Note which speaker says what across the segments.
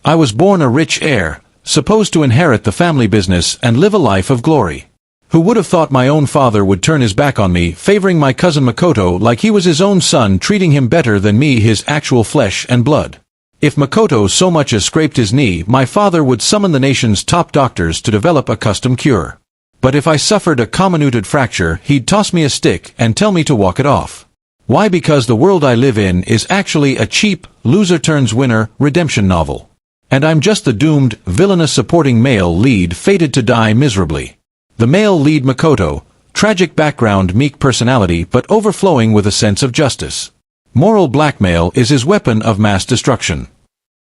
Speaker 1: I was born a rich heir, supposed to inherit the family business and live a life of glory. Who would have thought my own father would turn his back on me, favoring my cousin Makoto like he was his own son, treating him better than me, his actual flesh and blood. If Makoto so much as scraped his knee, my father would summon the nation's top doctors to develop a custom cure. But if I suffered a comminuted fracture, he'd toss me a stick and tell me to walk it off. Why? Because the world I live in is actually a cheap, loser-turns-winner redemption novel. And I'm just the doomed, villainous supporting male lead fated to die miserably. The male lead Makoto, tragic background, meek personality, but overflowing with a sense of justice. Moral blackmail is his weapon of mass destruction.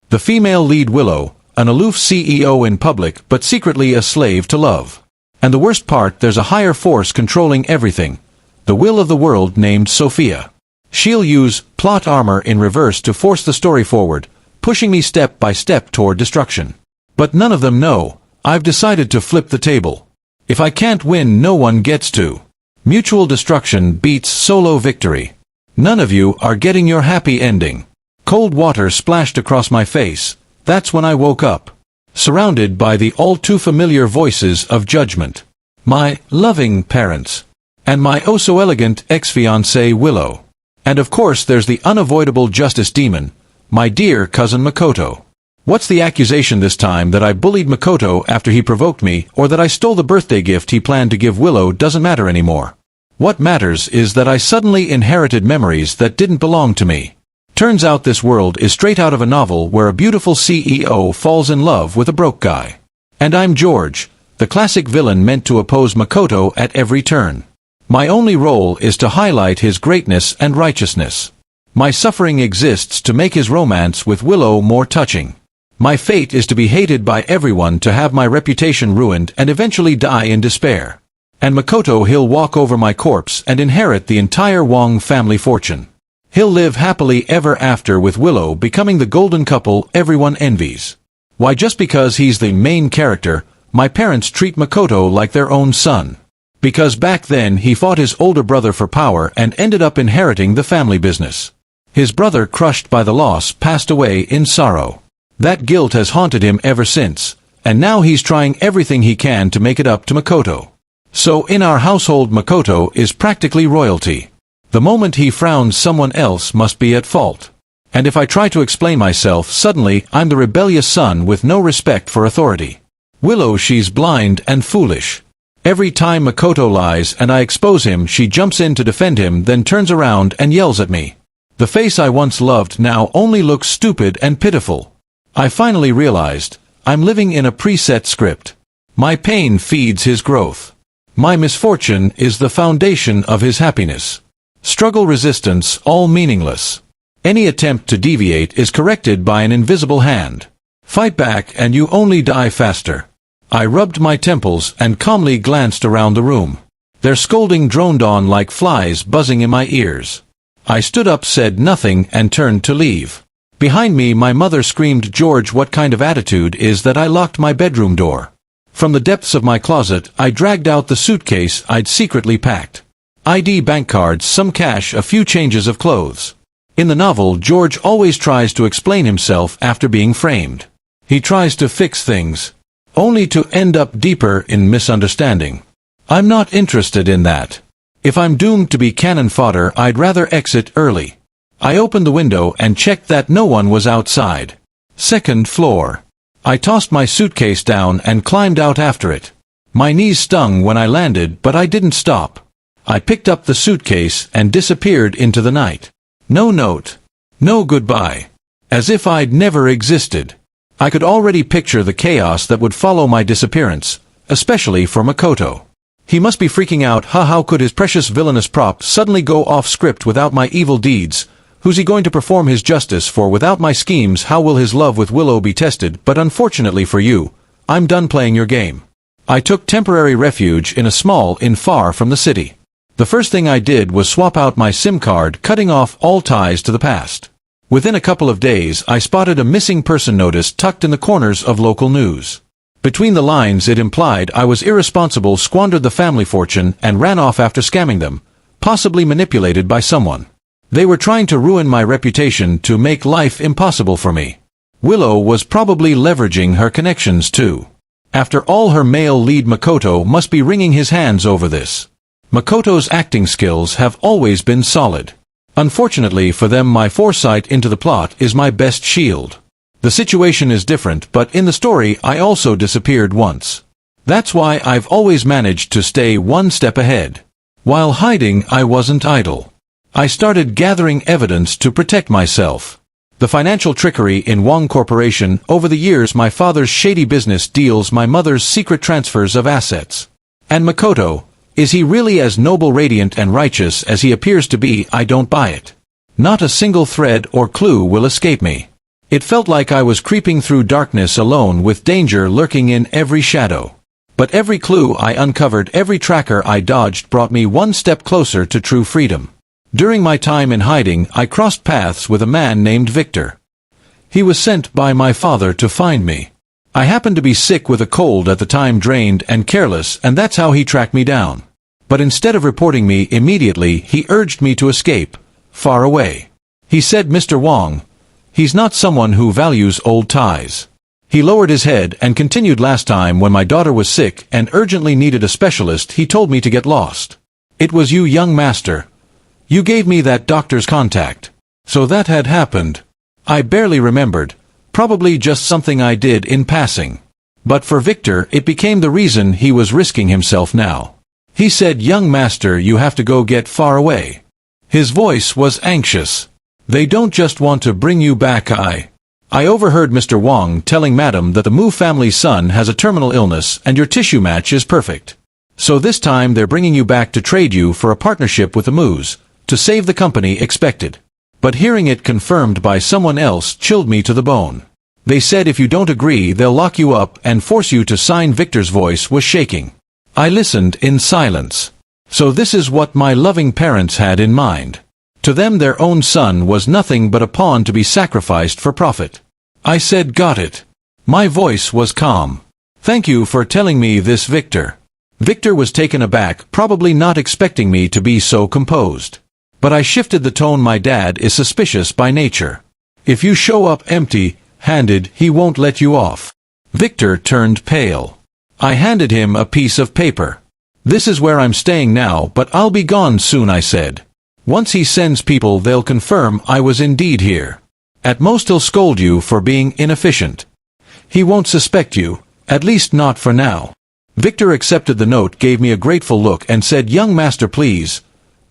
Speaker 1: The female lead Willow, an aloof CEO in public but secretly a slave to love. And the worst part, there's a higher force controlling everything. The will of the world named Sophia. She'll use plot armor in reverse to force the story forward, pushing me step by step toward destruction. But none of them know, I've decided to flip the table. If I can't win, no one gets to. Mutual destruction beats solo victory. None of you are getting your happy ending. Cold water splashed across my face. That's when I woke up. Surrounded by the all-too-familiar voices of judgment. My loving parents. And my oh-so-elegant ex-fiancée Willow. And of course there's the unavoidable justice demon, my dear cousin Makoto. What's the accusation this time? That I bullied Makoto after he provoked me, or that I stole the birthday gift he planned to give Willow? Doesn't matter anymore. What matters is that I suddenly inherited memories that didn't belong to me. Turns out this world is straight out of a novel where a beautiful CEO falls in love with a broke guy. And I'm George, the classic villain meant to oppose Makoto at every turn. My only role is to highlight his greatness and righteousness. My suffering exists to make his romance with Willow more touching. My fate is to be hated by everyone, to have my reputation ruined and eventually die in despair. And Makoto, he'll walk over my corpse and inherit the entire Wong family fortune. He'll live happily ever after with Willow, becoming the golden couple everyone envies. Why? Just because he's the main character, my parents treat Makoto like their own son. Because back then he fought his older brother for power and ended up inheriting the family business. His brother, crushed by the loss, passed away in sorrow. That guilt has haunted him ever since, and now he's trying everything he can to make it up to Makoto. So in our household, Makoto is practically royalty. The moment he frowns, someone else must be at fault. And if I try to explain myself, suddenly I'm the rebellious son with no respect for authority. Willow, she's blind and foolish. Every time Makoto lies and I expose him, she jumps in to defend him, then turns around and yells at me. The face I once loved now only looks stupid and pitiful. I finally realized, I'm living in a preset script. My pain feeds his growth. My misfortune is the foundation of his happiness. Struggle, resistance, all meaningless. Any attempt to deviate is corrected by an invisible hand. Fight back and you only die faster. I rubbed my temples and calmly glanced around the room. Their scolding droned on like flies buzzing in my ears. I stood up, said nothing, and turned to leave. Behind me my mother screamed, "George, what kind of attitude is that?" I locked my bedroom door. From the depths of my closet, I dragged out the suitcase I'd secretly packed. ID, bank cards, some cash, a few changes of clothes. In the novel, George always tries to explain himself after being framed. He tries to fix things, only to end up deeper in misunderstanding. I'm not interested in that. If I'm doomed to be cannon fodder, I'd rather exit early. I opened the window and checked that no one was outside. Second floor. I tossed my suitcase down and climbed out after it. My knees stung when I landed, but I didn't stop. I picked up the suitcase and disappeared into the night. No note. No goodbye. As if I'd never existed. I could already picture the chaos that would follow my disappearance, especially for Makoto. He must be freaking out. How could his precious villainous prop suddenly go off script without my evil deeds? Who's he going to perform his justice for without my schemes? How will his love with Willow be tested? But unfortunately for you, I'm done playing your game. I took temporary refuge in a small inn far from the city. The first thing I did was swap out my SIM card, cutting off all ties to the past. Within a couple of days, I spotted a missing person notice tucked in the corners of local news. Between the lines, it implied I was irresponsible, squandered the family fortune, and ran off after scamming them, possibly manipulated by someone. They were trying to ruin my reputation to make life impossible for me. Willow was probably leveraging her connections too. After all, her male lead Makoto must be wringing his hands over this. Makoto's acting skills have always been solid. Unfortunately for them, my foresight into the plot is my best shield. The situation is different, but in the story I also disappeared once. That's why I've always managed to stay one step ahead. While hiding, I wasn't idle. I started gathering evidence to protect myself. The financial trickery in Wong Corporation over the years, my father's shady business deals, my mother's secret transfers of assets. And Makoto, is he really as noble, radiant and righteous as he appears to be? I don't buy it. Not a single thread or clue will escape me. It felt like I was creeping through darkness alone, with danger lurking in every shadow. But every clue I uncovered, every tracker I dodged, brought me one step closer to true freedom. During my time in hiding, I crossed paths with a man named Victor. He was sent by my father to find me. I happened to be sick with a cold at the time, drained and careless, and that's how he tracked me down. But instead of reporting me immediately, he urged me to escape, far away. He said, "Mr. Wong, he's not someone who values old ties." He lowered his head and continued, "Last time when my daughter was sick and urgently needed a specialist, he told me to get lost. It was you, young master. You gave me that doctor's contact." So that had happened. I barely remembered, probably just something I did in passing. But for Victor, it became the reason he was risking himself now. He said, "Young master, you have to go get far away." His voice was anxious. "They don't just want to bring you back." I overheard Mr. Wong telling Madam that the Mu family's son has a terminal illness and your tissue match is perfect. So this time they're bringing you back to trade you for a partnership with the Mu's, to save the company expected. But hearing it confirmed by someone else chilled me to the bone. They said if you don't agree, they'll lock you up and force you to sign. Victor's voice was shaking. I listened in silence. So this is what my loving parents had in mind. To them, their own son was nothing but a pawn to be sacrificed for profit. I said, "Got it." My voice was calm. "Thank you for telling me this, Victor." Victor was taken aback, probably not expecting me to be so composed. But I shifted the tone. "My dad is suspicious by nature. If you show up empty-handed, he won't let you off." Victor turned pale. I handed him a piece of paper. "This is where I'm staying now, but I'll be gone soon," I said. "Once he sends people, they'll confirm I was indeed here. At most he'll scold you for being inefficient. He won't suspect you, at least not for now." Victor accepted the note, gave me a grateful look and said, "Young master, please,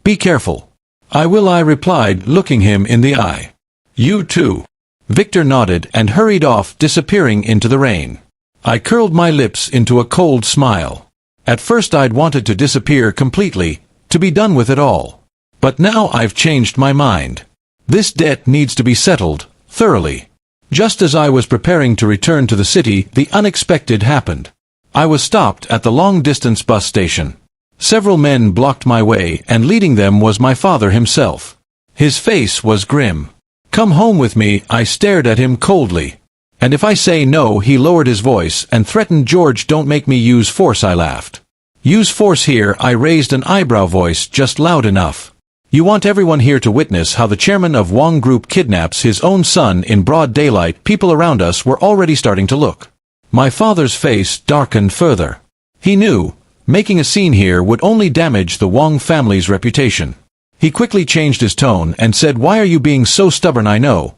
Speaker 1: be careful." "I will," I replied, looking him in the eye. "You too." Victor nodded and hurried off, disappearing into the rain. I curled my lips into a cold smile. At first I'd wanted to disappear completely, to be done with it all. But now I've changed my mind. This debt needs to be settled, thoroughly. Just as I was preparing to return to the city, the unexpected happened. I was stopped at the long-distance bus station. Several men blocked my way, and leading them was my father himself. His face was grim. "Come home with me," I stared at him coldly. "And if I say no," he lowered his voice and threatened, "George, don't make me use force." I laughed. "Use force here?" I raised an eyebrow, voice just loud enough. "You want everyone here to witness how the chairman of Wong Group kidnaps his own son in broad daylight." People around us were already starting to look. My father's face darkened further. He knew, making a scene here would only damage the Wong family's reputation. He quickly changed his tone and said, "Why are you being so stubborn? I know.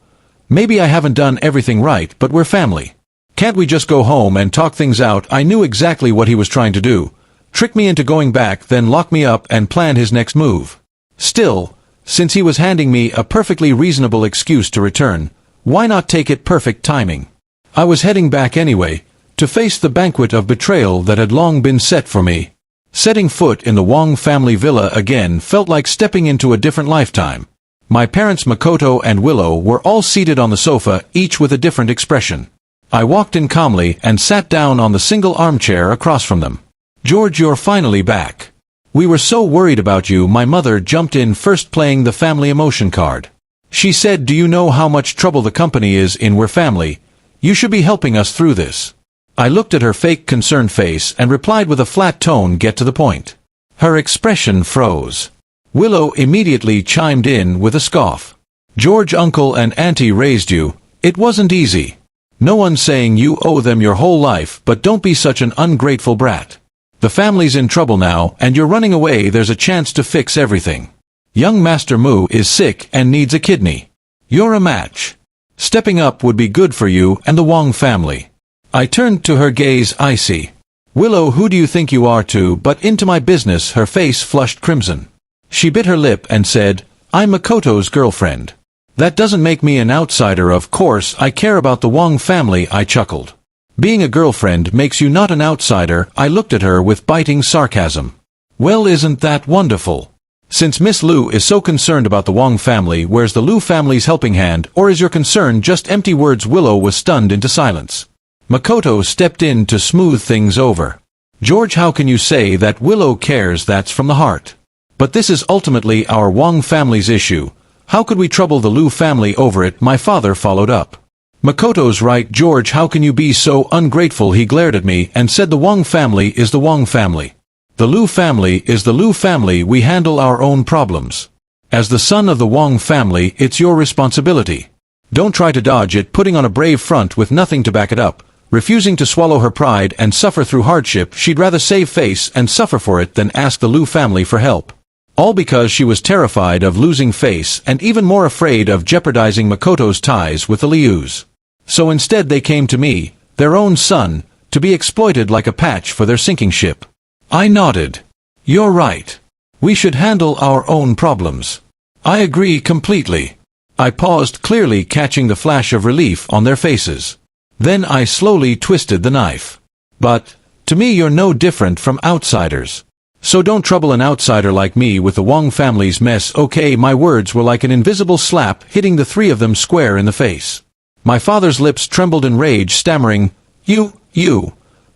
Speaker 1: Maybe I haven't done everything right, but we're family. Can't we just go home and talk things out?" I knew exactly what he was trying to do. Trick me into going back, then lock me up and plan his next move. Still, since he was handing me a perfectly reasonable excuse to return, why not take it? Perfect timing. I was heading back anyway, to face the banquet of betrayal that had long been set for me. Setting foot in the Wong family villa again felt like stepping into a different lifetime. My parents, Makoto and Willow, were all seated on the sofa, each with a different expression. I walked in calmly and sat down on the single armchair across from them. "George, you're finally back. We were so worried about you." My mother jumped in first, playing the family emotion card. She said, "Do you know how much trouble the company is in? We're family. You should be helping us through this." I looked at her fake concerned face and replied with a flat tone, "Get to the point." Her expression froze. Willow immediately chimed in with a scoff. "George, uncle and auntie raised you. It wasn't easy. No one's saying you owe them your whole life, but don't be such an ungrateful brat. The family's in trouble now, and you're running away. There's a chance to fix everything. Young Master Mu is sick and needs a kidney. You're a match. Stepping up would be good for you and the Wong family. I turned to her, gaze icy. Willow, who do you think you are to butt into my business? Her face flushed crimson. She bit her lip and said, I'm Makoto's girlfriend. That doesn't make me an outsider. Of course I care about the Wong family, I chuckled. Being a girlfriend makes you not an outsider. I looked at her with biting sarcasm. Well, isn't that wonderful? Since Miss Liu is so concerned about the Wong family, where's the Liu family's helping hand, or is your concern just empty words? Willow was stunned into silence. Makoto stepped in to smooth things over. George, how can you say that Willow cares? That's from the heart. But this is ultimately our Wong family's issue. How could we trouble the Liu family over it? My father followed up. Makoto's right, George, how can you be so ungrateful? He glared at me and said the Wong family is the Wong family. The Liu family is the Liu family. We handle our own problems. As the son of the Wong family, it's your responsibility. Don't try to dodge it, putting on a brave front with nothing to back it up, refusing to swallow her pride and suffer through hardship. She'd rather save face and suffer for it than ask the Liu family for help. All because she was terrified of losing face and even more afraid of jeopardizing Makoto's ties with the Lius. So instead they came to me, their own son, to be exploited like a patch for their sinking ship. I nodded. You're right. We should handle our own problems. I agree completely. I paused, clearly catching the flash of relief on their faces. Then I slowly twisted the knife. But, to me you're no different from outsiders. So don't trouble an outsider like me with the Wong family's mess, okay? My words were like an invisible slap hitting the three of them square in the face. My father's lips trembled in rage, stammering, You.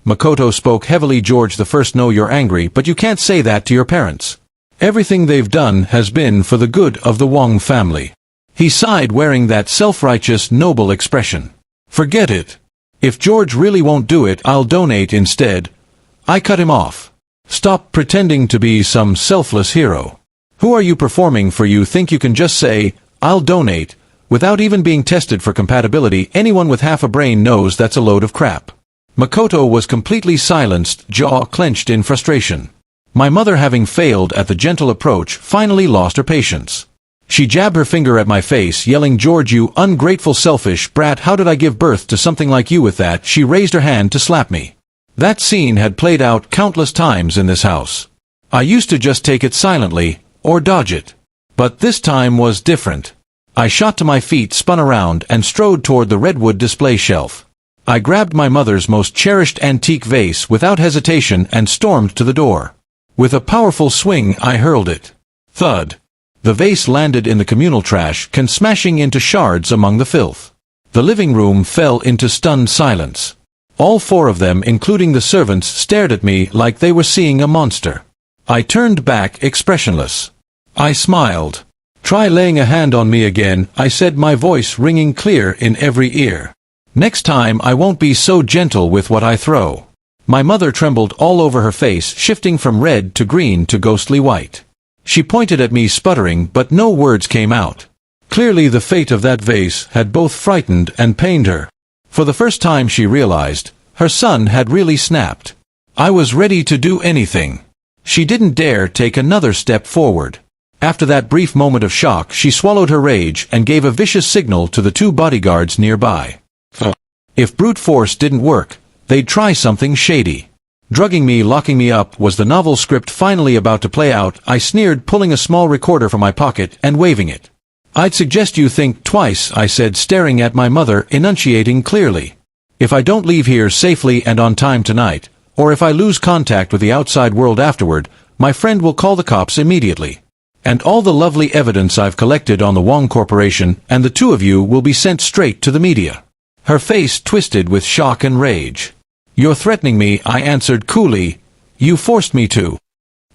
Speaker 1: Makoto spoke heavily. George, the first, know you're angry, but you can't say that to your parents. Everything they've done has been for the good of the Wong family. He sighed, wearing that self-righteous, noble expression. Forget it. If George really won't do it, I'll donate instead. I cut him off. Stop pretending to be some selfless hero. Who are you performing for? You think you can just say, I'll donate, without even being tested for compatibility? Anyone with half a brain knows that's a load of crap. Makoto was completely silenced, jaw clenched in frustration. My mother, having failed at the gentle approach, finally lost her patience. She jabbed her finger at my face, yelling, George, you ungrateful, selfish brat, how did I give birth to something like you? With that, she raised her hand to slap me. That scene had played out countless times in this house. I used to just take it silently, or dodge it. But this time was different. I shot to my feet, spun around, and strode toward the redwood display shelf. I grabbed my mother's most cherished antique vase without hesitation and stormed to the door. With a powerful swing, I hurled it. Thud. The vase landed in the communal trash can, smashing into shards among the filth. The living room fell into stunned silence. All four of them, including the servants, stared at me like they were seeing a monster. I turned back, expressionless. I smiled. Try laying a hand on me again, I said, my voice ringing clear in every ear. Next time I won't be so gentle with what I throw. My mother trembled all over her face, shifting from red to green to ghostly white. She pointed at me, sputtering, but no words came out. Clearly the fate of that vase had both frightened and pained her. For the first time she realized, her son had really snapped. I was ready to do anything. She didn't dare take another step forward. After that brief moment of shock, she swallowed her rage and gave a vicious signal to the two bodyguards nearby. If brute force didn't work, they'd try something shady. Drugging me, locking me up, was the novel script finally about to play out? I sneered, pulling a small recorder from my pocket and waving it. I'd suggest you think twice, I said, staring at my mother, enunciating clearly. If I don't leave here safely and on time tonight, or if I lose contact with the outside world afterward, my friend will call the cops immediately. And all the lovely evidence I've collected on the Wong Corporation, and the two of you will be sent straight to the media. Her face twisted with shock and rage. You're threatening me, I answered coolly. You forced me to.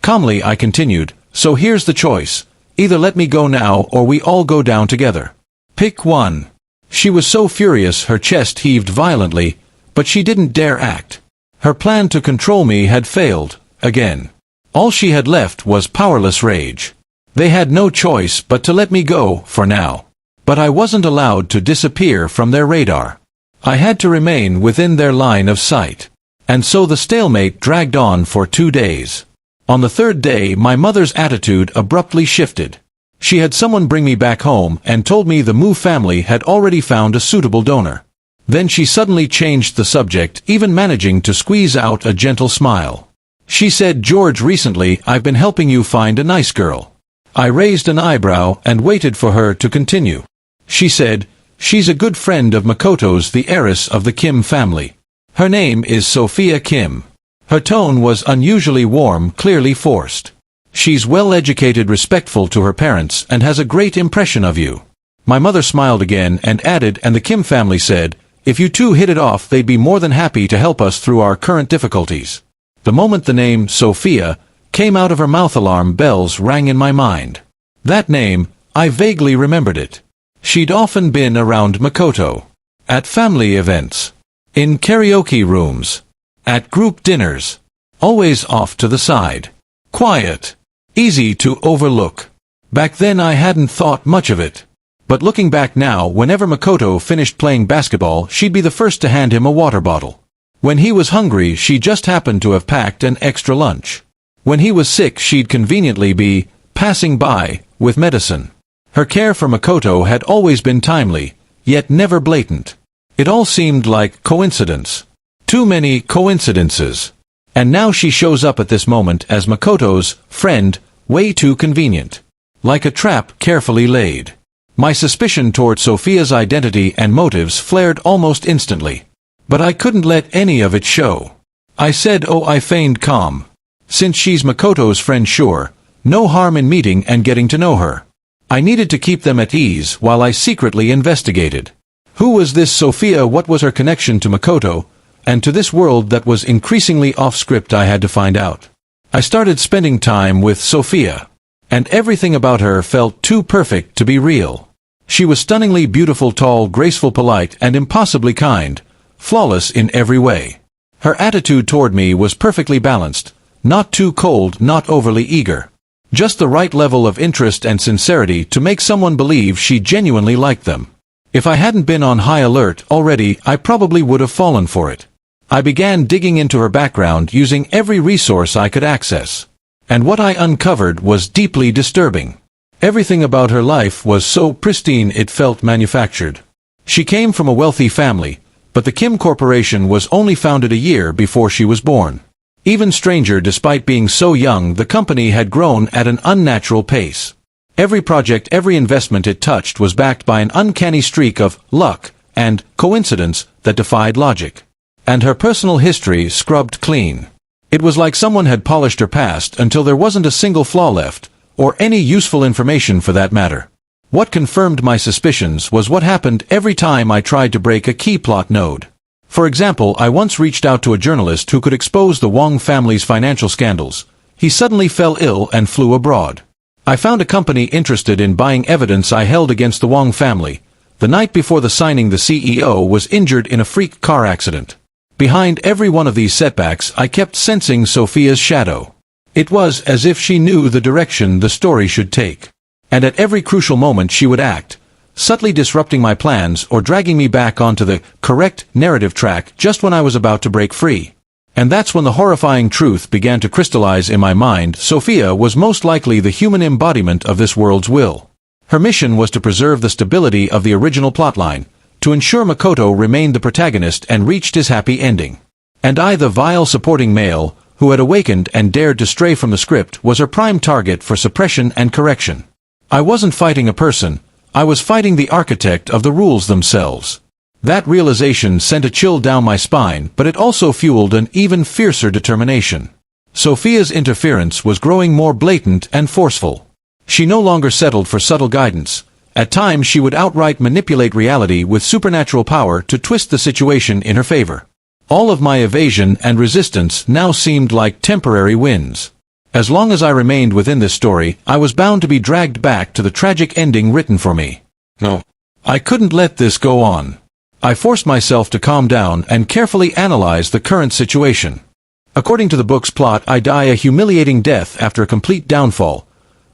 Speaker 1: Calmly I continued, so here's the choice. Either let me go now or we all go down together. Pick one. She was so furious her chest heaved violently, but she didn't dare act. Her plan to control me had failed, again. All she had left was powerless rage. They had no choice but to let me go, for now. But I wasn't allowed to disappear from their radar. I had to remain within their line of sight. And so the stalemate dragged on for 2 days. On the third day, my mother's attitude abruptly shifted. She had someone bring me back home and told me the Mu family had already found a suitable donor. Then she suddenly changed the subject, even managing to squeeze out a gentle smile. She said, "George, recently I've been helping you find a nice girl." I raised an eyebrow and waited for her to continue. She said, "She's a good friend of Makoto's, the heiress of the Kim family. Her name is Sophia Kim." Her tone was unusually warm, clearly forced. "She's well-educated, respectful to her parents, and has a great impression of you." My mother smiled again and added, "And the Kim family said, if you two hit it off, they'd be more than happy to help us through our current difficulties." The moment the name Sophia came out of her mouth, alarm bells rang in my mind. That name, I vaguely remembered it. She'd often been around Makoto. At family events. In karaoke rooms. At group dinners. Always off to the side. Quiet. Easy to overlook. Back then I hadn't thought much of it. But looking back now, whenever Makoto finished playing basketball, she'd be the first to hand him a water bottle. When he was hungry, she just happened to have packed an extra lunch. When he was sick, she'd conveniently be passing by with medicine. Her care for Makoto had always been timely, yet never blatant. It all seemed like coincidence. Too many coincidences. And now she shows up at this moment as Makoto's friend, way too convenient. Like a trap carefully laid. My suspicion toward Sophia's identity and motives flared almost instantly. But I couldn't let any of it show. I said, "Oh," I feigned calm. "Since she's Makoto's friend, sure, no harm in meeting and getting to know her." I needed to keep them at ease while I secretly investigated. Who was this Sophia? What was her connection to Makoto, and to this world that was increasingly off-script? I had to find out. I started spending time with Sophia. And everything about her felt too perfect to be real. She was stunningly beautiful, tall, graceful, polite, and impossibly kind, flawless in every way. Her attitude toward me was perfectly balanced, not too cold, not overly eager. Just the right level of interest and sincerity to make someone believe she genuinely liked them. If I hadn't been on high alert already, I probably would have fallen for it. I began digging into her background using every resource I could access. And what I uncovered was deeply disturbing. Everything about her life was so pristine it felt manufactured. She came from a wealthy family, but the Kim Corporation was only founded a year before she was born. Even stranger, despite being so young, the company had grown at an unnatural pace. Every project, every investment it touched was backed by an uncanny streak of luck and coincidence that defied logic. And her personal history scrubbed clean. It was like someone had polished her past until there wasn't a single flaw left, or any useful information for that matter. What confirmed my suspicions was what happened every time I tried to break a key plot node. For example, I once reached out to a journalist who could expose the Wong family's financial scandals. He suddenly fell ill and flew abroad. I found a company interested in buying evidence I held against the Wong family. The night before the signing, the CEO was injured in a freak car accident. Behind every one of these setbacks, I kept sensing Sophia's shadow. It was as if she knew the direction the story should take. And at every crucial moment she would act, subtly disrupting my plans or dragging me back onto the correct narrative track just when I was about to break free. And that's when the horrifying truth began to crystallize in my mind. Sophia was most likely the human embodiment of this world's will. Her mission was to preserve the stability of the original plotline, to ensure Makoto remained the protagonist and reached his happy ending. And I, the vile supporting male, who had awakened and dared to stray from the script, was her prime target for suppression and correction. I wasn't fighting a person, I was fighting the architect of the rules themselves. That realization sent a chill down my spine, but it also fueled an even fiercer determination. Sophia's interference was growing more blatant and forceful. She no longer settled for subtle guidance. At times she would outright manipulate reality with supernatural power to twist the situation in her favor. All of my evasion and resistance now seemed like temporary wins. As long as I remained within this story, I was bound to be dragged back to the tragic ending written for me. No. I couldn't let this go on. I forced myself to calm down and carefully analyze the current situation. According to the book's plot, I die a humiliating death after a complete downfall.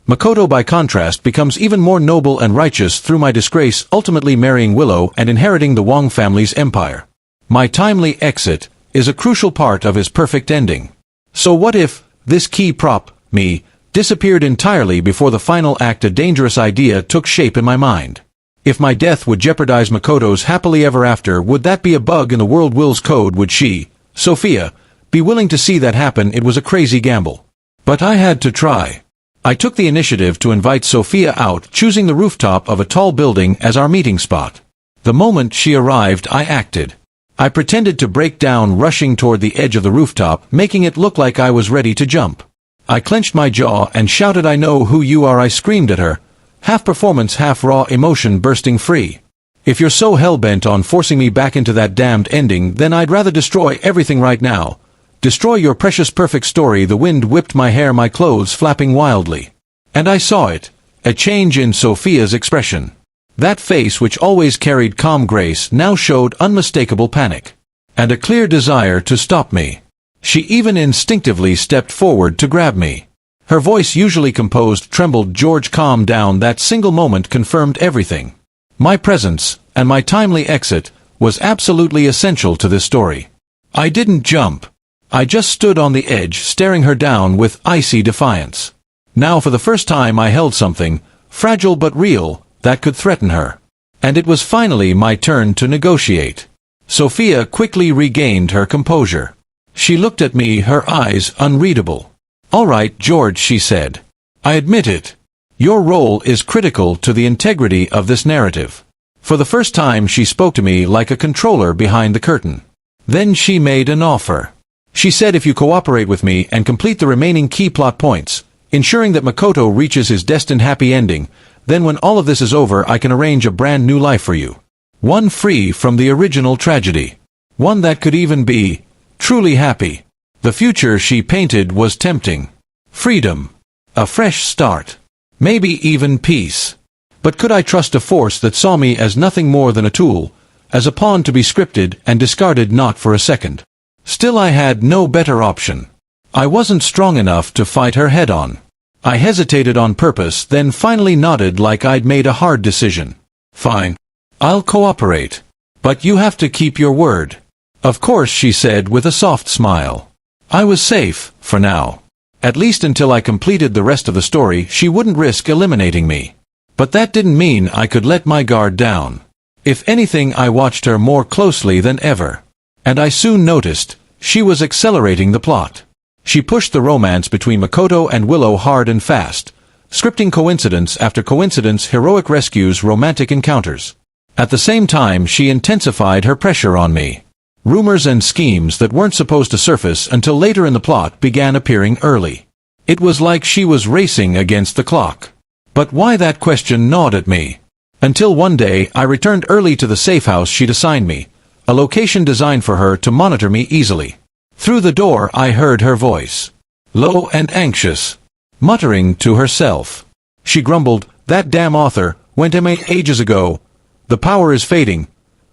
Speaker 1: Makoto by contrast becomes even more noble and righteous through my disgrace, ultimately marrying Willow and inheriting the Wong family's empire. My timely exit is a crucial part of his perfect ending. So what if this key prop, me, disappeared entirely before the final act? A dangerous idea took shape in my mind. If my death would jeopardize Makoto's happily ever after, would that be a bug in the world will's code? Would she, Sophia, be willing to see that happen? It was a crazy gamble. But I had to try. I took the initiative to invite Sophia out, choosing the rooftop of a tall building as our meeting spot. The moment she arrived, I acted. I pretended to break down, rushing toward the edge of the rooftop, making it look like I was ready to jump. I clenched my jaw and shouted, "I know who you are!" I screamed at her, half performance, half raw emotion bursting free. If you're so hell-bent on forcing me back into that damned ending, then I'd rather destroy everything right now. Destroy your precious perfect story. The wind whipped my hair, my clothes flapping wildly. And I saw it, a change in Sophia's expression. That face, which always carried calm grace, now showed unmistakable panic. And a clear desire to stop me. She even instinctively stepped forward to grab me. Her voice, usually composed, trembled. "George, calm down." That single moment confirmed everything. My presence, and my timely exit, was absolutely essential to this story. I didn't jump. I just stood on the edge, staring her down with icy defiance. Now for the first time I held something, fragile but real, that could threaten her. And it was finally my turn to negotiate. Sophia quickly regained her composure. She looked at me, her eyes unreadable. "All right, George," she said. "I admit it. Your role is critical to the integrity of this narrative." For the first time she spoke to me like a controller behind the curtain. Then she made an offer. She said, "If you cooperate with me and complete the remaining key plot points, ensuring that Makoto reaches his destined happy ending, then when all of this is over I can arrange a brand new life for you. One free from the original tragedy. One that could even be truly happy." The future she painted was tempting. Freedom. A fresh start. Maybe even peace. But could I trust a force that saw me as nothing more than a tool, as a pawn to be scripted and discarded not for a second? Still, I had no better option. I wasn't strong enough to fight her head-on. I hesitated on purpose, then finally nodded like I'd made a hard decision. "Fine. I'll cooperate. But you have to keep your word." "Of course," she said with a soft smile. I was safe, for now. At least until I completed the rest of the story. She wouldn't risk eliminating me. But that didn't mean I could let my guard down. If anything, I watched her more closely than ever. And I soon noticed, she was accelerating the plot. She pushed the romance between Makoto and Willow hard and fast, scripting coincidence after coincidence, heroic rescues, romantic encounters. At the same time, she intensified her pressure on me. Rumors and schemes that weren't supposed to surface until later in the plot began appearing early. It was like she was racing against the clock. But why? That question gnawed at me. Until one day, I returned early to the safe house she'd assigned me, a location designed for her to monitor me easily. Through the door I heard her voice, low and anxious, muttering to herself. She grumbled, "That damn author went MA ages ago. The power is fading.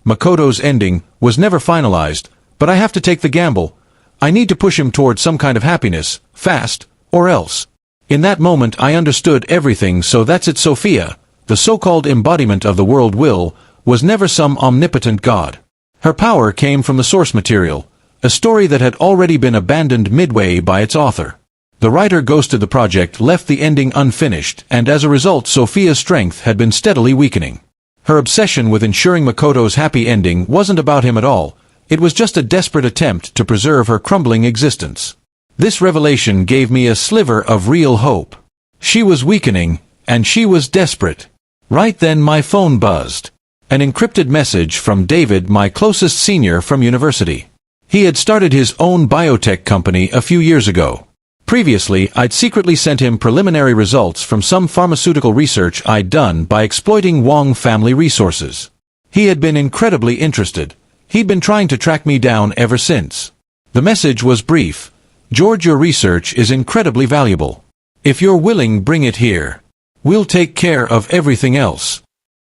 Speaker 1: Makoto's ending was never finalized, but I have to take the gamble. I need to push him towards some kind of happiness, fast, or else." In that moment I understood everything. So that's it. Sophia, the so-called embodiment of the world will, was never some omnipotent god. Her power came from the source material, a story that had already been abandoned midway by its author. The writer ghosted the project, left the ending unfinished, and as a result Sophia's strength had been steadily weakening. Her obsession with ensuring Makoto's happy ending wasn't about him at all. It was just a desperate attempt to preserve her crumbling existence. This revelation gave me a sliver of real hope. She was weakening, and she was desperate. Right then my phone buzzed. An encrypted message from David, my closest senior from university. He had started his own biotech company a few years ago. Previously, I'd secretly sent him preliminary results from some pharmaceutical research I'd done by exploiting Wong family resources. He had been incredibly interested. He'd been trying to track me down ever since. The message was brief. "George, your research is incredibly valuable. If you're willing, bring it here. We'll take care of everything else."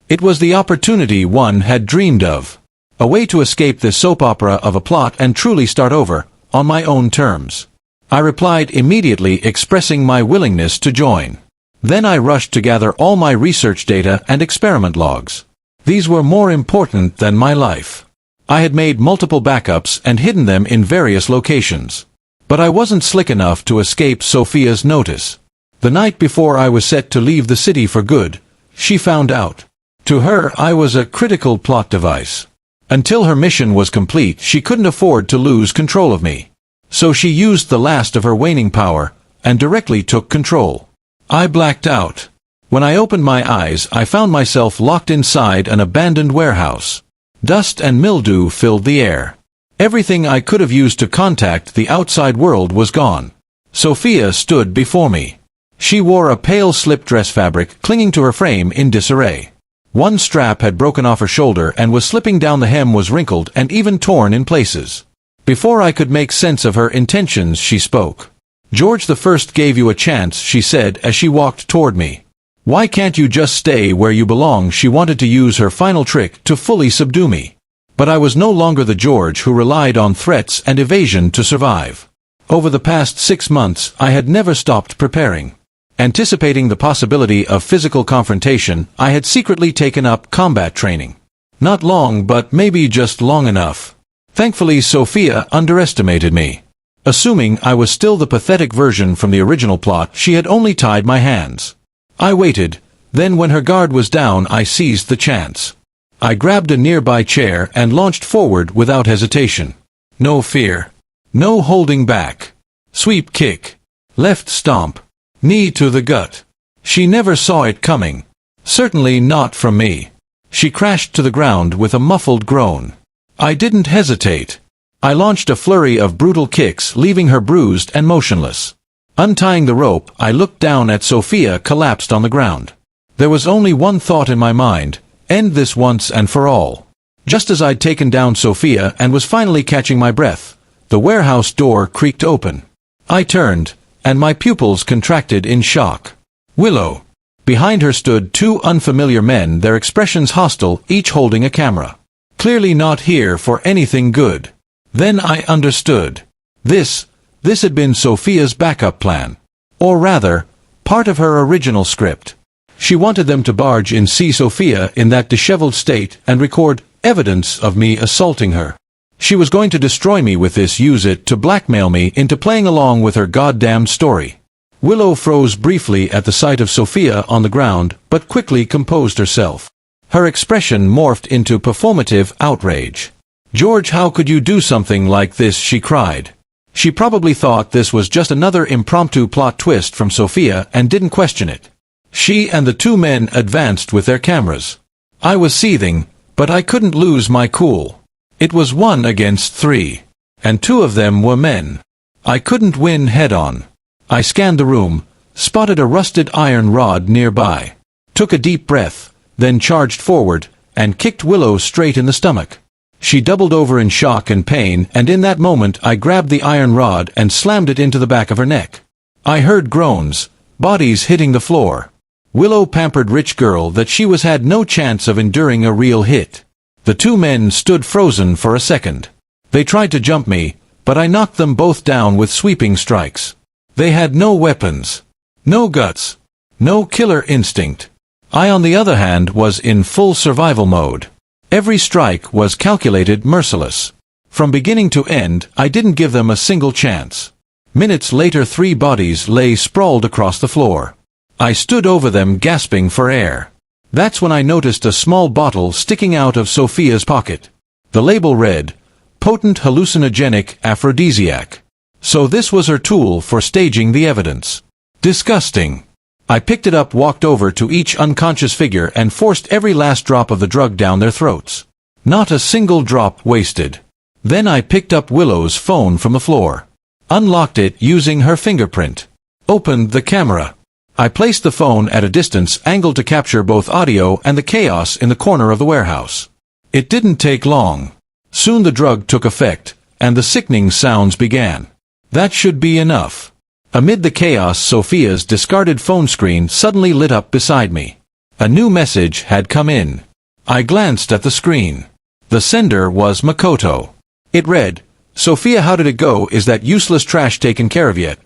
Speaker 1: It was the opportunity one had dreamed of. A way to escape this soap opera of a plot and truly start over, on my own terms. I replied immediately, expressing my willingness to join. Then I rushed to gather all my research data and experiment logs. These were more important than my life. I had made multiple backups and hidden them in various locations. But I wasn't slick enough to escape Sophia's notice. The night before I was set to leave the city for good, she found out. To her, I was a critical plot device. Until her mission was complete, she couldn't afford to lose control of me. So she used the last of her waning power, and directly took control. I blacked out. When I opened my eyes, I found myself locked inside an abandoned warehouse. Dust and mildew filled the air. Everything I could have used to contact the outside world was gone. Sophia stood before me. She wore a pale slip dress fabric clinging to her frame in disarray. One strap had broken off her shoulder and was slipping down, the hem was wrinkled and even torn in places. Before I could make sense of her intentions, she spoke. "George I gave you a chance," she said as she walked toward me. "Why can't you just stay where you belong?" She wanted to use her final trick to fully subdue me. But I was no longer the George who relied on threats and evasion to survive. Over the past 6 months, I had never stopped preparing. Anticipating the possibility of physical confrontation, I had secretly taken up combat training. Not long, but maybe just long enough. Thankfully, Sophia underestimated me. Assuming I was still the pathetic version from the original plot, she had only tied my hands. I waited, then when her guard was down, I seized the chance. I grabbed a nearby chair and launched forward without hesitation. No fear. No holding back. Sweep kick. Left stomp. Knee to the gut. She never saw it coming. Certainly not from me. She crashed to the ground with a muffled groan. I didn't hesitate. I launched a flurry of brutal kicks, leaving her bruised and motionless. Untying the rope, I looked down at Sophia collapsed on the ground. There was only one thought in my mind: end this once and for all. Just as I'd taken down Sophia and was finally catching my breath, the warehouse door creaked open. I turned, and my pupils contracted in shock. Willow. Behind her stood 2 unfamiliar men, their expressions hostile, each holding a camera. Clearly not here for anything good. Then I understood. This had been Sophia's backup plan. Or rather, part of her original script. She wanted them to barge in, see Sophia in that disheveled state, and record evidence of me assaulting her. She was going to destroy me with this, use it to blackmail me into playing along with her goddamned story. Willow froze briefly at the sight of Sophia on the ground, but quickly composed herself. Her expression morphed into performative outrage. "George, how could you do something like this?" she cried. She probably thought this was just another impromptu plot twist from Sophia and didn't question it. She and the 2 men advanced with their cameras. I was seething, but I couldn't lose my cool. It was 1 against 3. And 2 of them were men. I couldn't win head-on. I scanned the room, spotted a rusted iron rod nearby, took a deep breath, then charged forward, and kicked Willow straight in the stomach. She doubled over in shock and pain, and in that moment I grabbed the iron rod and slammed it into the back of her neck. I heard groans, bodies hitting the floor. Willow pampered rich girl that she had no chance of enduring a real hit. The 2 men stood frozen for a second. They tried to jump me, but I knocked them both down with sweeping strikes. They had no weapons, no guts, no killer instinct. I, on the other hand, was in full survival mode. Every strike was calculated, merciless. From beginning to end, I didn't give them a single chance. Minutes later, 3 bodies lay sprawled across the floor. I stood over them, gasping for air. That's when I noticed a small bottle sticking out of Sophia's pocket. The label read, "Potent hallucinogenic aphrodisiac." So this was her tool for staging the evidence. Disgusting. I picked it up, walked over to each unconscious figure and forced every last drop of the drug down their throats. Not a single drop wasted. Then I picked up Willow's phone from the floor. Unlocked it using her fingerprint. Opened the camera. I placed the phone at a distance angled to capture both audio and the chaos in the corner of the warehouse. It didn't take long. Soon the drug took effect, and the sickening sounds began. That should be enough. Amid the chaos, Sophia's discarded phone screen suddenly lit up beside me. A new message had come in. I glanced at the screen. The sender was Makoto. It read, "Sophia, how did it go? Is that useless trash taken care of yet?"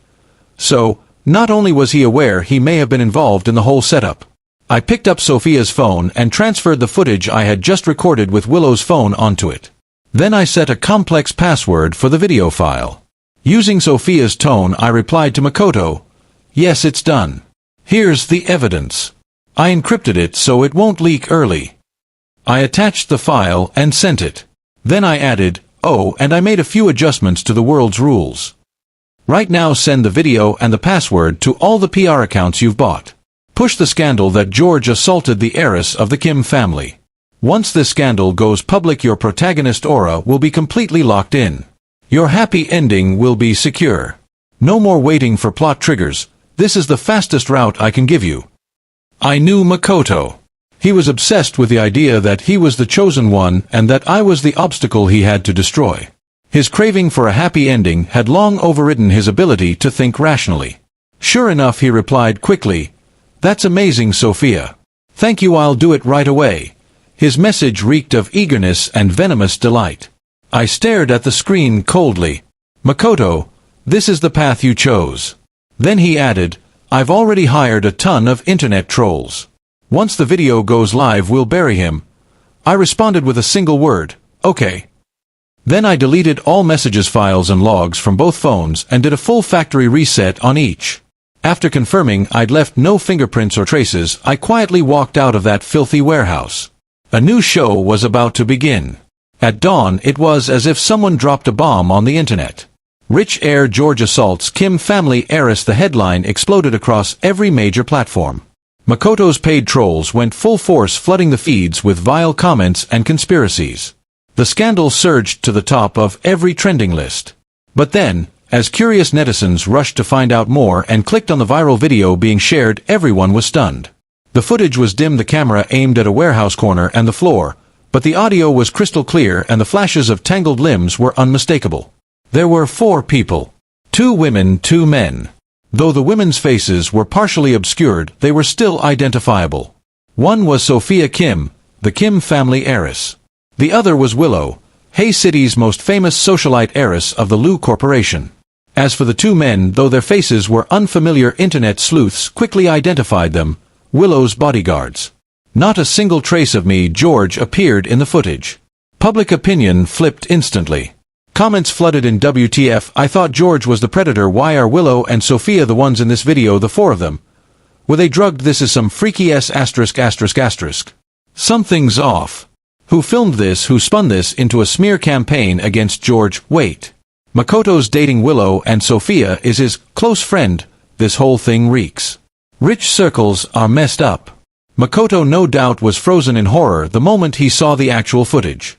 Speaker 1: So, Not only was he aware he may have been involved in the whole setup. I picked up Sophia's phone and transferred the footage I had just recorded with Willow's phone onto it. Then I set a complex password for the video file. Using Sophia's tone, I replied to Makoto, "Yes, it's done. Here's the evidence." I encrypted it so it won't leak early. I attached the file and sent it. Then I added, "Oh, and I made a few adjustments to the world's rules. Right now send the video and the password to all the PR accounts you've bought. Push the scandal that George assaulted the heiress of the Kim family. Once this scandal goes public, your protagonist aura will be completely locked in. Your happy ending will be secure. No more waiting for plot triggers. This is the fastest route I can give you." I knew Makoto. He was obsessed with the idea that he was the chosen one and that I was the obstacle he had to destroy. His craving for a happy ending had long overridden his ability to think rationally. Sure enough, he replied quickly, "That's amazing, Sophia. Thank you, I'll do it right away." His message reeked of eagerness and venomous delight. I stared at the screen coldly. "Makoto, this is the path you chose." Then he added, "I've already hired a ton of internet trolls. Once the video goes live, we'll bury him." I responded with a single word, "Okay." Then I deleted all messages, files and logs from both phones and did a full factory reset on each. After confirming I'd left no fingerprints or traces, I quietly walked out of that filthy warehouse. A new show was about to begin. At dawn, it was as if someone dropped a bomb on the internet. Rich heir George assaults Kim family heiress. The headline exploded across every major platform. Makoto's paid trolls went full force, flooding the feeds with vile comments and conspiracies. The scandal surged to the top of every trending list. But then, as curious netizens rushed to find out more and clicked on the viral video being shared, everyone was stunned. The footage was dim, the camera aimed at a warehouse corner and the floor, but the audio was crystal clear and the flashes of tangled limbs were unmistakable. There were 4 people. 2 women, 2 men. Though the women's faces were partially obscured, they were still identifiable. One was Sophia Kim, the Kim family heiress. The other was Willow, Hay City's most famous socialite heiress of the Lu Corporation. As for the 2 men, though their faces were unfamiliar, internet sleuths quickly identified them, Willow's bodyguards. Not a single trace of me, George, appeared in the footage. Public opinion flipped instantly. Comments flooded in. "WTF, I thought George was the predator. Why are Willow and Sophia the ones in this video, the 4 of them? Were they drugged? This is some freaky s *****. Something's off. Who filmed this? Who spun this into a smear campaign against George? Wait. Makoto's dating Willow and Sophia is his close friend. This whole thing reeks. Rich circles are messed up." Makoto no doubt was frozen in horror the moment he saw the actual footage.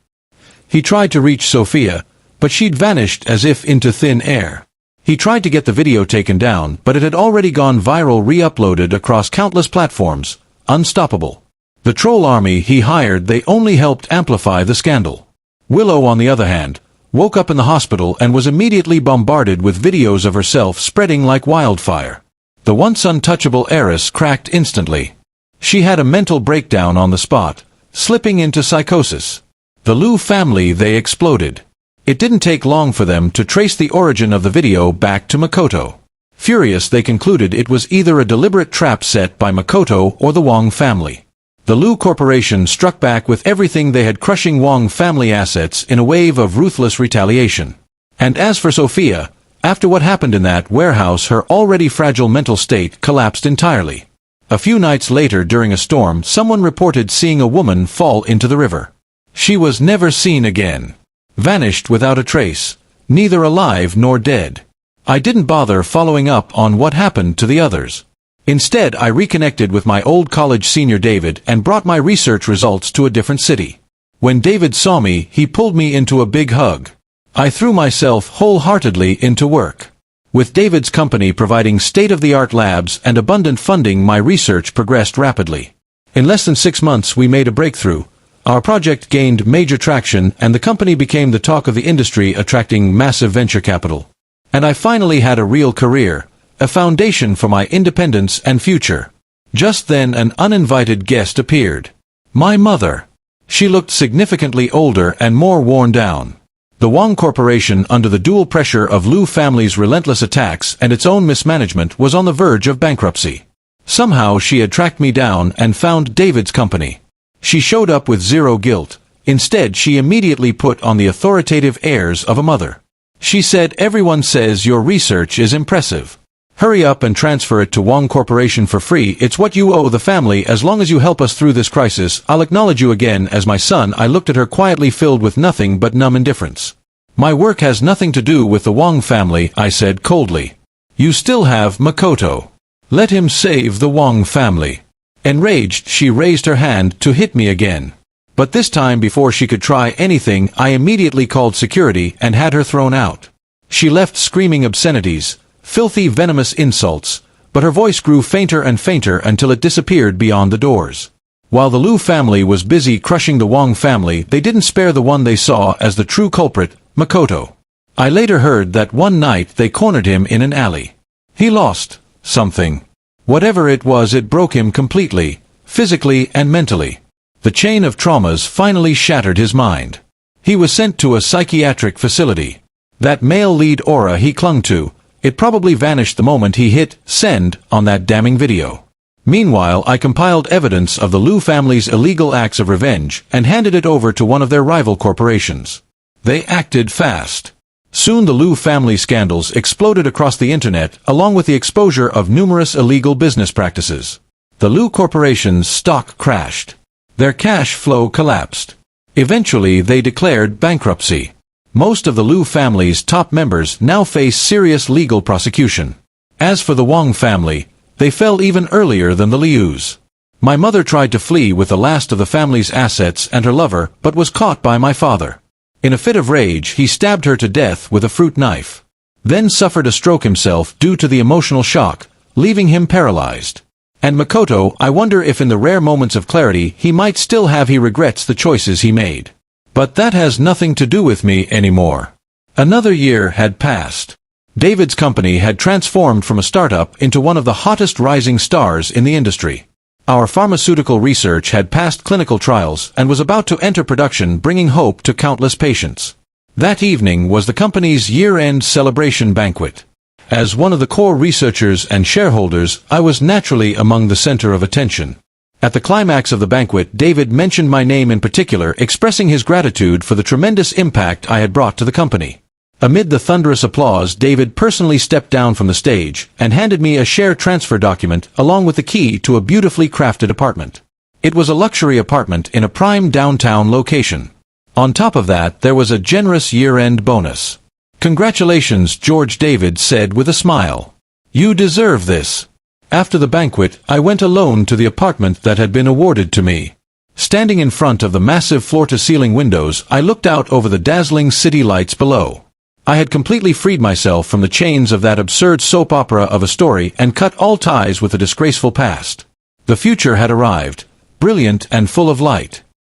Speaker 1: He tried to reach Sophia, but she'd vanished as if into thin air. He tried to get the video taken down, but it had already gone viral, re-uploaded across countless platforms, unstoppable. The troll army he hired, they only helped amplify the scandal. Willow, on the other hand, woke up in the hospital and was immediately bombarded with videos of herself spreading like wildfire. The once untouchable heiress cracked instantly. She had a mental breakdown on the spot, slipping into psychosis. The Lu family, they exploded. It didn't take long for them to trace the origin of the video back to Makoto. Furious, they concluded it was either a deliberate trap set by Makoto or the Wong family. The Lu Corporation struck back with everything they had, crushing Wong family assets in a wave of ruthless retaliation. And as for Sophia, after what happened in that warehouse, her already fragile mental state collapsed entirely. A few nights later, during a storm, someone reported seeing a woman fall into the river. She was never seen again. Vanished without a trace, neither alive nor dead. I didn't bother following up on what happened to the others. Instead, I reconnected with my old college senior David and brought my research results to a different city. When David saw me, he pulled me into a big hug. I threw myself wholeheartedly into work. With David's company providing state-of-the-art labs and abundant funding, my research progressed rapidly. In less than 6 months, we made a breakthrough. Our project gained major traction, and the company became the talk of the industry, attracting massive venture capital. And I finally had a real career, a foundation for my independence and future. Just then, an uninvited guest appeared. My mother. She looked significantly older and more worn down. The Wang Corporation, under the dual pressure of Liu family's relentless attacks and its own mismanagement, was on the verge of bankruptcy. Somehow she had tracked me down and found David's company. She showed up with zero guilt. Instead, she immediately put on the authoritative airs of a mother. She said, "Everyone says your research is impressive. Hurry up and transfer it to Wang Corporation for free. It's what you owe the family. As long as you help us through this crisis, I'll acknowledge you again as my son." I looked at her quietly, filled with nothing but numb indifference. "My work has nothing to do with the Wang family," I said coldly. "You still have Makoto. Let him save the Wang family." Enraged, she raised her hand to hit me again. But this time, before she could try anything, I immediately called security and had her thrown out. She left screaming obscenities, filthy, venomous insults, but her voice grew fainter and fainter until it disappeared beyond the doors. While the Liu family was busy crushing the Wang family, they didn't spare the one they saw as the true culprit, Makoto. I later heard that one night they cornered him in an alley. He lost something. Whatever it was, it broke him completely, physically and mentally. The chain of traumas finally shattered his mind. He was sent to a psychiatric facility. That male lead aura he clung to, it probably vanished the moment he hit send on that damning video. Meanwhile, I compiled evidence of the Liu family's illegal acts of revenge and handed it over to one of their rival corporations. They acted fast. Soon the Liu family scandals exploded across the internet, along with the exposure of numerous illegal business practices. The Liu Corporation's stock crashed. Their cash flow collapsed. Eventually, they declared bankruptcy. Most of the Liu family's top members now face serious legal prosecution. As for the Wang family, they fell even earlier than the Lius. My mother tried to flee with the last of the family's assets and her lover, but was caught by my father. In a fit of rage, he stabbed her to death with a fruit knife. Then suffered a stroke himself due to the emotional shock, leaving him paralyzed. And Makoto, I wonder if in the rare moments of clarity he might still have he regrets the choices he made. But that has nothing to do with me anymore. Another year had passed. David's company had transformed from a startup into one of the hottest rising stars in the industry. Our pharmaceutical research had passed clinical trials and was about to enter production, bringing hope to countless patients. That evening was the company's year-end celebration banquet. As one of the core researchers and shareholders, I was naturally among the center of attention. At the climax of the banquet, David mentioned my name in particular, expressing his gratitude for the tremendous impact I had brought to the company. Amid the thunderous applause, David personally stepped down from the stage and handed me a share transfer document along with the key to a beautifully crafted apartment. It was a luxury apartment in a prime downtown location. On top of that, there was a generous year-end bonus. "Congratulations, George," David said with a smile. "You deserve this." After the banquet, I went alone to the apartment that had been awarded to me. Standing in front of the massive floor-to-ceiling windows, I looked out over the dazzling city lights below. I had completely freed myself from the chains of that absurd soap opera of a story and cut all ties with the disgraceful past. The future had arrived, brilliant and full of light.